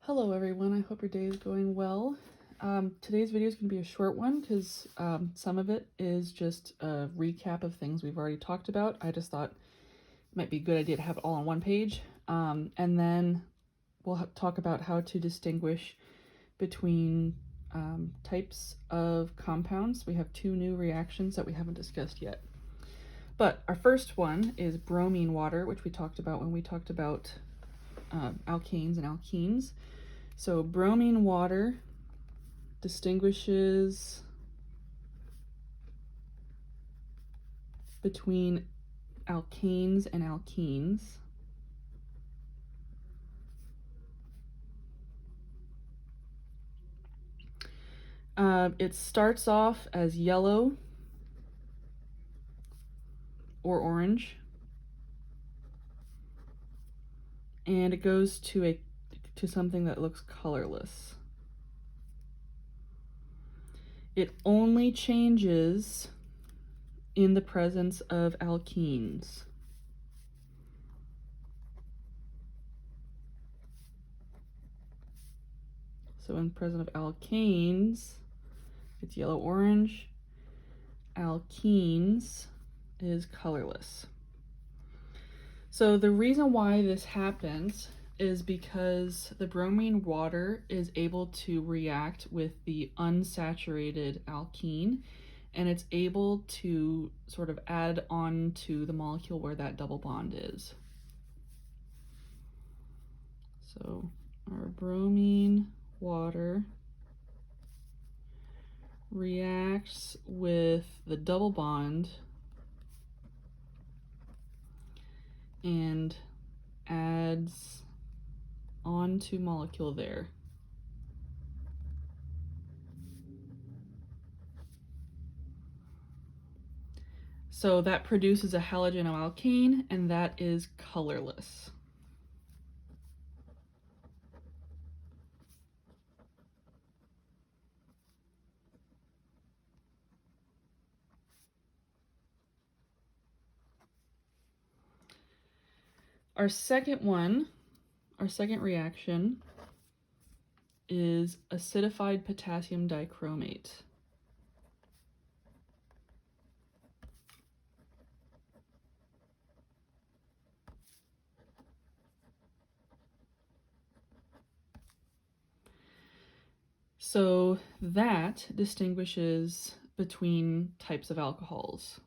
Hello everyone, I hope your day is going well. Today's video is going to be a short one because some of it is just a recap of things we've already talked about. I just thought it might be a good idea to have it all on one page. And then we'll talk about how to distinguish between types of compounds. We have two new reactions that we haven't discussed yet. But our first one is bromine water, which we talked about when we talked about alkanes and alkenes. So bromine water distinguishes between alkanes and alkenes. It starts off as yellow or orange, and it goes to something that looks colorless. It only changes in the presence of alkenes. So in presence of alkanes, it's yellow-orange. Alkenes is colorless. So the reason why this happens is because the bromine water is able to react with the unsaturated alkene, and it's able to sort of add on to the molecule where that double bond is. So our bromine water reacts with the double bond and adds onto molecule there. So that produces a halogenoalkane, and that is colorless. Our second reaction is acidified potassium dichromate. So that distinguishes between types of alcohols.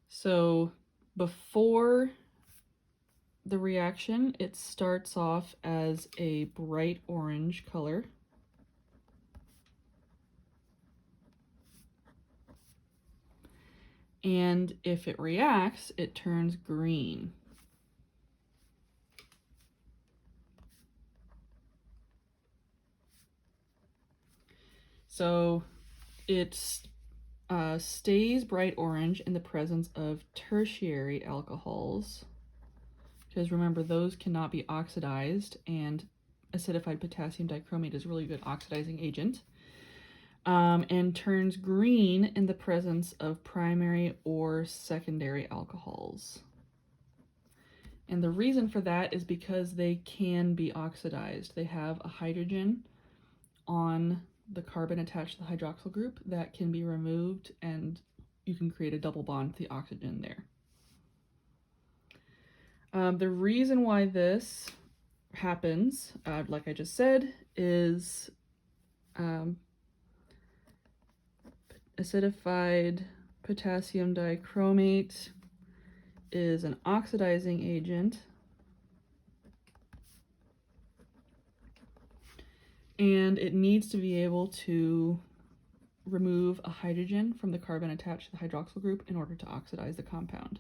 So before the reaction, it starts off as a bright orange color. And if it reacts, it turns green. So it stays bright orange in the presence of tertiary alcohols, because remember, those cannot be oxidized, and acidified potassium dichromate is a really good oxidizing agent. And turns green in the presence of primary or secondary alcohols. And the reason for that is because they can be oxidized. They have a hydrogen on the carbon attached to the hydroxyl group that can be removed, and you can create a double bond with the oxygen there. The reason why this happens, like I just said, is acidified potassium dichromate is an oxidizing agent, and it needs to be able to remove a hydrogen from the carbon attached to the hydroxyl group in order to oxidize the compound.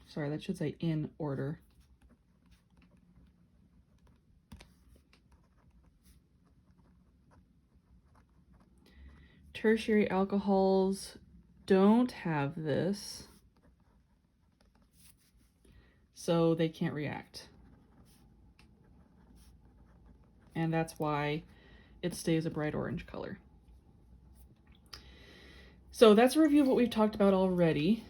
Sorry, that should say in order. Tertiary alcohols don't have this, so they can't react. And that's why it stays a bright orange color. So that's a review of what we've talked about already.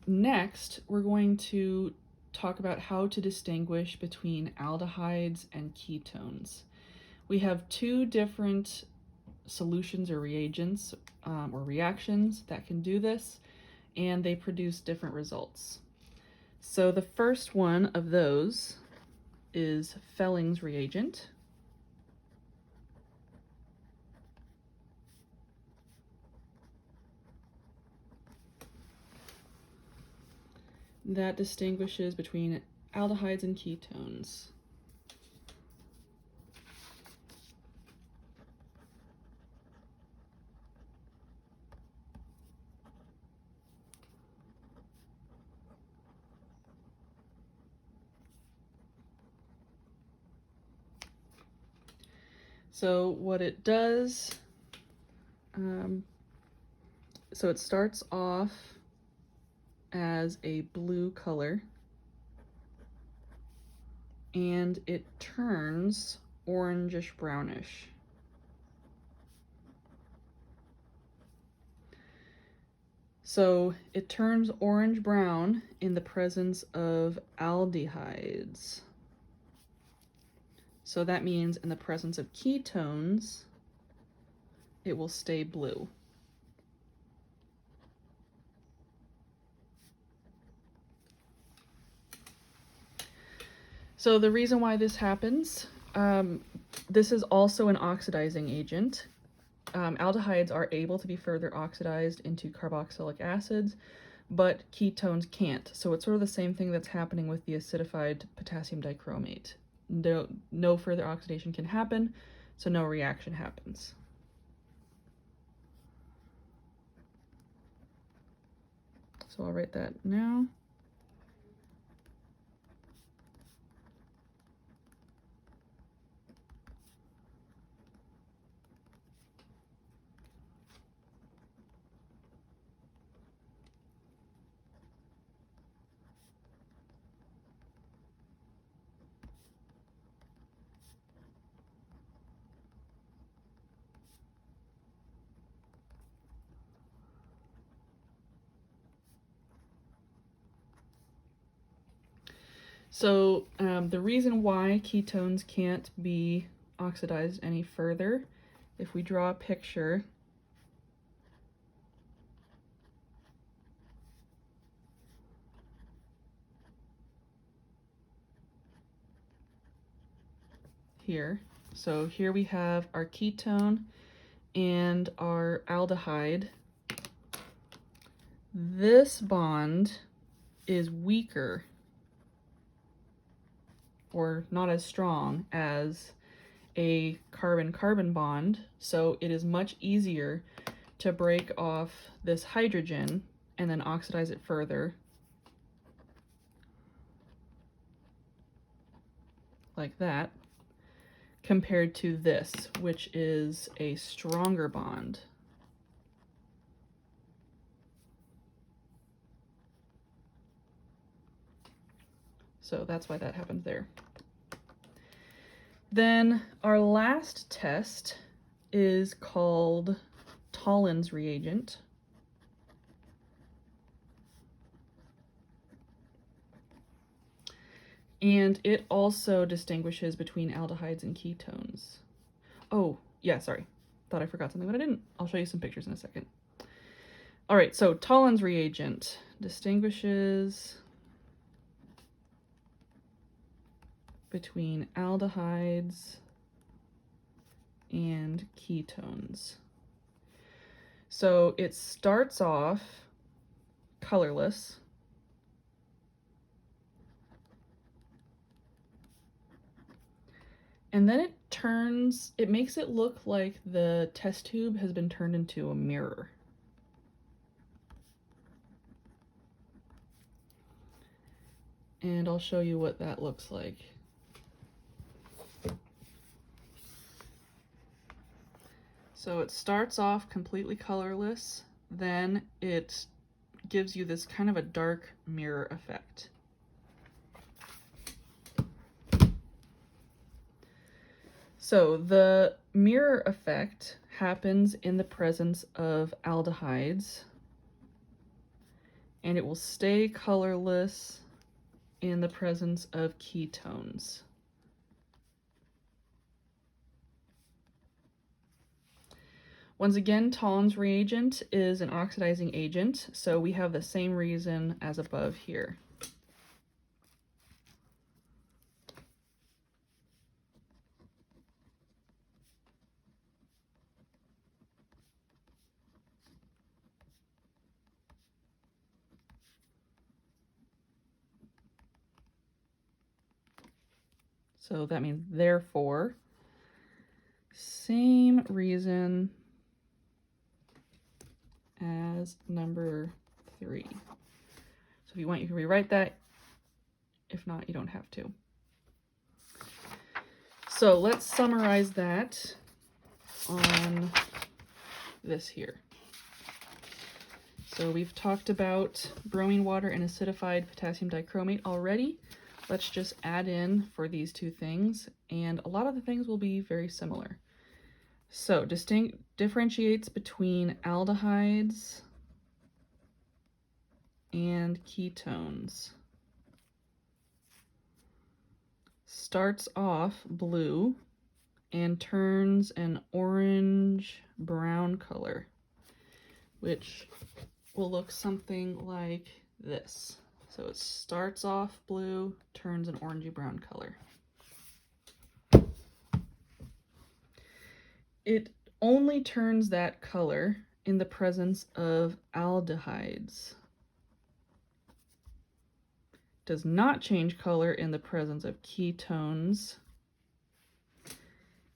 Next, we're going to talk about how to distinguish between aldehydes and ketones. We have two different solutions or reagents or reactions that can do this, and they produce different results. So the first one of those is Felling's reagent. That distinguishes between aldehydes and ketones. So what it does, so it starts off as a blue color and it turns orangish brownish. So it turns orange brown in the presence of aldehydes. So that means in the presence of ketones, it will stay blue. So the reason why this happens, this is also an oxidizing agent. Aldehydes are able to be further oxidized into carboxylic acids, but ketones can't. So it's sort of the same thing that's happening with the acidified potassium dichromate. No further oxidation can happen, so no reaction happens. So I'll write that now. So the reason why ketones can't be oxidized any further, if we draw a picture, here. So here we have our ketone and our aldehyde. This bond is weaker or not as strong as a carbon-carbon bond, so it is much easier to break off this hydrogen and then oxidize it further, like that, compared to this, which is a stronger bond. So that's why that happens there. Then our last test is called Tollin's reagent. And it also distinguishes between aldehydes and ketones. Oh, yeah, sorry. Thought I forgot something, but I didn't. I'll show you some pictures in a second. All right, so Tollin's reagent distinguishes between aldehydes and ketones. So it starts off colorless, and then it makes it look like the test tube has been turned into a mirror. And I'll show you what that looks like. So it starts off completely colorless, then it gives you this kind of a dark mirror effect. So the mirror effect happens in the presence of aldehydes, and it will stay colorless in the presence of ketones. Once again, Tollens reagent is an oxidizing agent, so we have the same reason as above here. So that means therefore, same reason as number 3. So if you want, you can rewrite that. If not, you don't have to. So let's summarize that on this here. So we've talked about bromine water and acidified potassium dichromate already. Let's just add in for these two things, and a lot of the things will be very similar. So differentiates between aldehydes and ketones. Starts off blue and turns an orange-brown color, which will look something like this. So it starts off blue, turns an orangey-brown color. It only turns that color in the presence of aldehydes. Does not change color in the presence of ketones.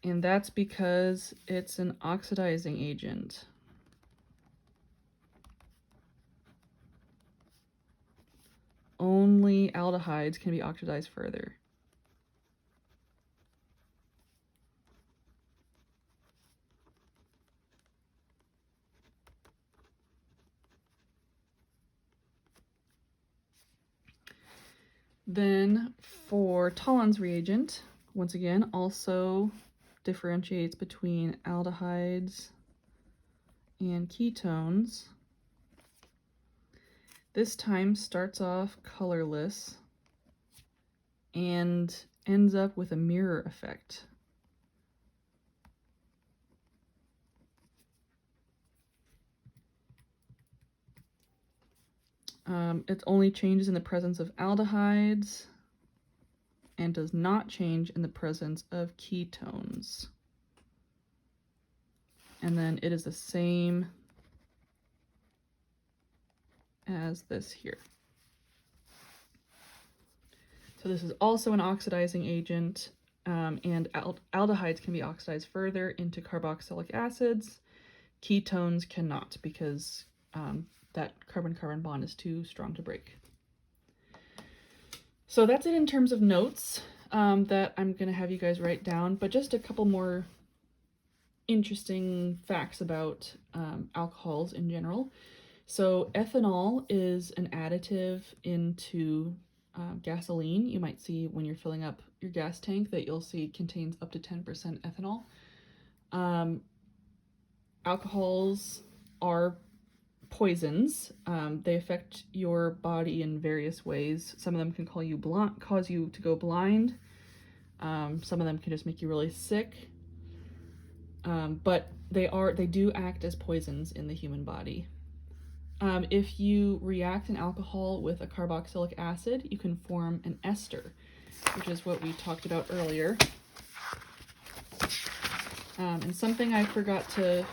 And that's because it's an oxidizing agent. Only aldehydes can be oxidized further. Then for Tollens reagent, once again, also differentiates between aldehydes and ketones. This time starts off colorless and ends up with a mirror effect. It only changes in the presence of aldehydes and does not change in the presence of ketones. And then it is the same as this here. So this is also an oxidizing agent, and aldehydes can be oxidized further into carboxylic acids. Ketones cannot, because that carbon-carbon bond is too strong to break. So that's it in terms of notes that I'm going to have you guys write down, but just a couple more interesting facts about alcohols in general. So ethanol is an additive into gasoline. You might see when you're filling up your gas tank that you'll see contains up to 10% ethanol. Alcohols are poisons. They affect your body in various ways. Some of them can cause you to go blind. Some of them can just make you really sick. But they do act as poisons in the human body. If you react an alcohol with a carboxylic acid, you can form an ester, which is what we talked about earlier. And something I forgot to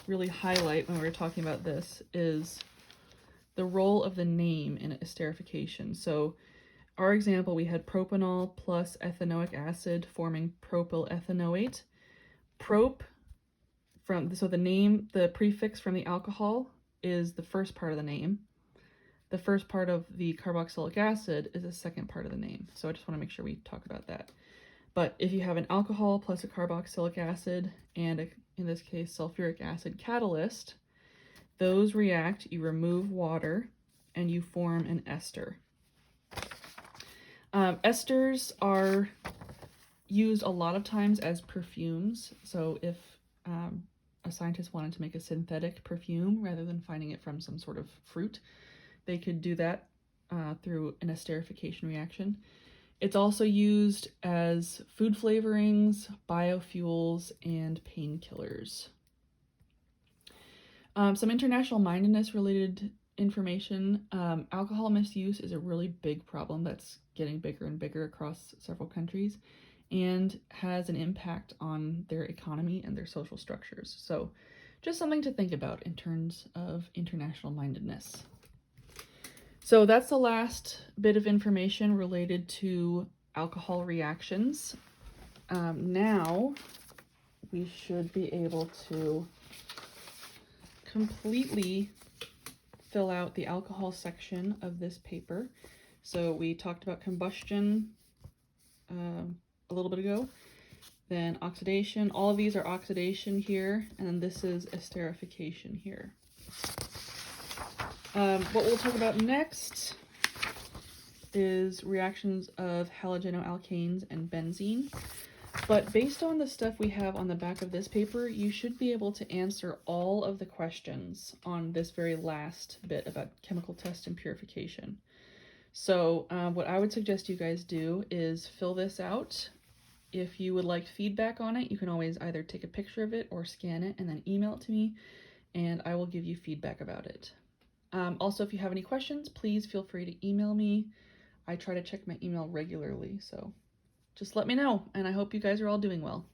really highlight when we were talking about this is the role of the name in esterification. So our example, we had propanol plus ethanoic acid forming propyl ethanoate. The prefix from the alcohol is the first part of the name. The first part of the carboxylic acid is the second part of the name. So I just want to make sure we talk about that. But if you have an alcohol plus a carboxylic acid and in this case sulfuric acid catalyst, those react, you remove water, and you form an ester. Esters are used a lot of times as perfumes. So if a scientist wanted to make a synthetic perfume rather than finding it from some sort of fruit, they could do that through an esterification reaction. It's also used as food flavorings, biofuels, and painkillers. Some international mindedness related information. Alcohol misuse is a really big problem that's getting bigger and bigger across several countries and has an impact on their economy and their social structures. So just something to think about in terms of international mindedness. So that's the last bit of information related to alcohol reactions. Now we should be able to completely fill out the alcohol section of this paper. So we talked about combustion a little bit ago, then oxidation. All of these are oxidation here, and then this is esterification here. What we'll talk about next is reactions of halogenoalkanes and benzene. But based on the stuff we have on the back of this paper, you should be able to answer all of the questions on this very last bit about chemical test and purification. So what I would suggest you guys do is fill this out. If you would like feedback on it, you can always either take a picture of it or scan it and then email it to me, and I will give you feedback about it. Also, if you have any questions, please feel free to email me. I try to check my email regularly, so just let me know, and I hope you guys are all doing well.